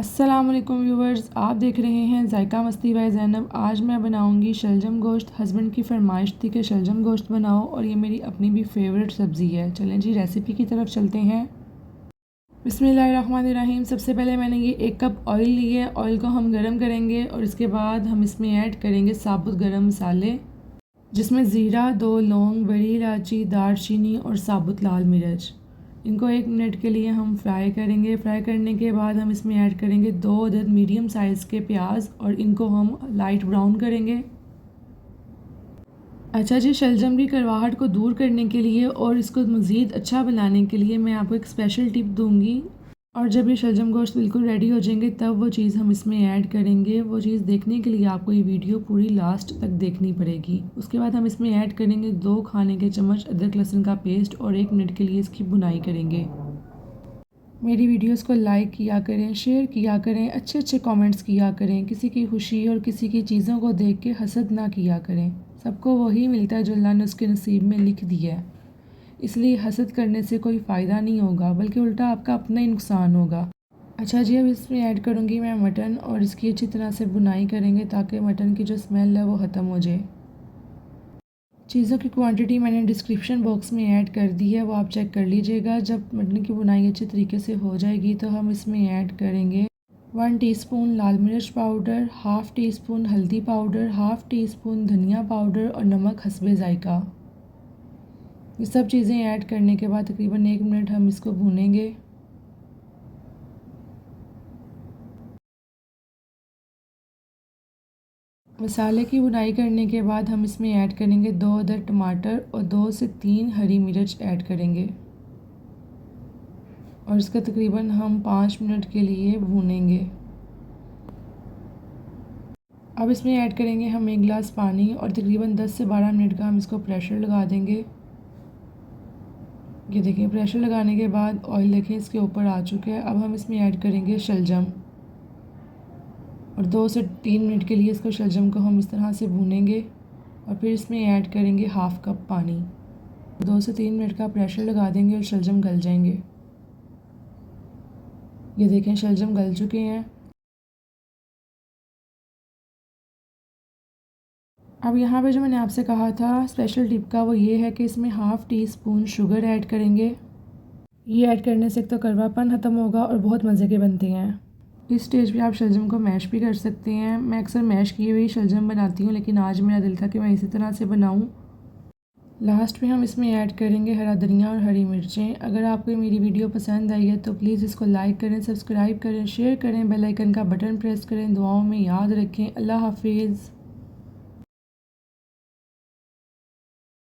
अस्सलाम वालेकुम व्यूवर्स, आप देख रहे हैं जायका मस्ती बाय ज़ैनब। आज मैं बनाऊंगी शलजम गोश्त। हस्बैंड की फरमाइश थी कि शलजम गोश्त बनाओ और ये मेरी अपनी भी फेवरेट सब्ज़ी है। चलें जी रेसिपी की तरफ चलते हैं। बिस्मिल्लाहिर्रहमानिर्रहीम। सबसे पहले मैंने ये 1 कप ऑयल ली है। ऑयल को हम गरम करेंगे और इसके बाद हम इसमें ऐड करेंगे साबुत गरम मसाले, जिसमें ज़ीरा, 2 लौंग, बड़ी इलायची, दालचीनी और साबुत लाल मिर्च। इनको 1 मिनट के लिए हम फ्राई करेंगे। फ्राई करने के बाद हम इसमें ऐड करेंगे 2 अदद मीडियम साइज़ के प्याज और इनको हम लाइट ब्राउन करेंगे। अच्छा जी, शलजम की करवाहट को दूर करने के लिए और इसको मज़ीद अच्छा बनाने के लिए मैं आपको एक स्पेशल टिप दूंगी। और जब ये शलजम गोश्त बिल्कुल रेडी हो जाएंगे तब वो चीज़ हम इसमें ऐड करेंगे। वो चीज़ देखने के लिए आपको ये वीडियो पूरी लास्ट तक देखनी पड़ेगी। उसके बाद हम इसमें ऐड करेंगे 2 खाने के चम्मच अदरक लहसुन का पेस्ट और 1 मिनट के लिए इसकी भुनाई करेंगे। मेरी वीडियोस को लाइक किया करें, शेयर किया करें, अच्छे अच्छे कमेंट्स किया करें। किसी की खुशी और किसी की चीज़ों को देख के हसद ना किया करें। सबको वही मिलता है जो अल्लाह ने उसके नसीब में लिख दिया है। इसलिए हसद करने से कोई फ़ायदा नहीं होगा, बल्कि उल्टा आपका अपना ही नुकसान होगा। अच्छा जी, अब इसमें ऐड करूँगी मैं मटन और इसकी अच्छी तरह से भुनाई करेंगे ताकि मटन की जो स्मेल है वो ख़त्म हो जाए। चीज़ों की क्वांटिटी मैंने डिस्क्रिप्शन बॉक्स में ऐड कर दी है, वो आप चेक कर लीजिएगा। जब मटन की भुनाई अच्छी तरीके से हो जाएगी तो हम इसमें ऐड करेंगे 1 टीस्पून लाल मिर्च पाउडर, हाफ़ टी स्पून हल्दी पाउडर, हाफ़ टी स्पून धनिया पाउडर और नमक हस्बे ज़ायका। ये सब चीज़ें ऐड करने के बाद तकरीबन 1 मिनट हम इसको भूनेंगे। मसाले की भुनाई करने के बाद हम इसमें ऐड करेंगे 2 अदद टमाटर और 2 से 3 हरी मिर्च ऐड करेंगे और इसका तकरीबन हम 5 मिनट के लिए भूनेंगे। अब इसमें ऐड करेंगे हम 1 गिलास पानी और तकरीबन 10 से 12 मिनट का हम इसको प्रेशर लगा देंगे। ये देखें, प्रेशर लगाने के बाद ऑयल देखें इसके ऊपर आ चुका है। अब हम इसमें ऐड करेंगे शलजम और 2 से 3 मिनट के लिए इसको शलजम को हम इस तरह से भूनेंगे और फिर इसमें ऐड करेंगे हाफ़ कप पानी। 2 से 3 मिनट का प्रेशर लगा देंगे और शलजम गल जाएंगे। ये देखें, शलजम गल चुके हैं। अब यहाँ पे जो मैंने आपसे कहा था स्पेशल टिप का, वो ये है कि इसमें half tea spoon sugar add करेंगे। ये ऐड करने से एक तो कड़वापन ख़त्म होगा और बहुत मज़े के बनते हैं। इस स्टेज पे आप शलजम को मैश भी कर सकते हैं। मैं अक्सर मैश किए हुए शलजम बनाती हूँ, लेकिन आज मेरा दिल था कि मैं इसी तरह से बनाऊँ। लास्ट में हम इसमें ऐड करेंगे हरा धनिया और हरी मिर्चें। अगर आपको मेरी वीडियो पसंद आई है तो प्लीज़ इसको लाइक करें, सब्सक्राइब करें, शेयर करें, बेल आइकन का बटन प्रेस करें। दुआओं में याद रखें। अल्लाह हाफिज़।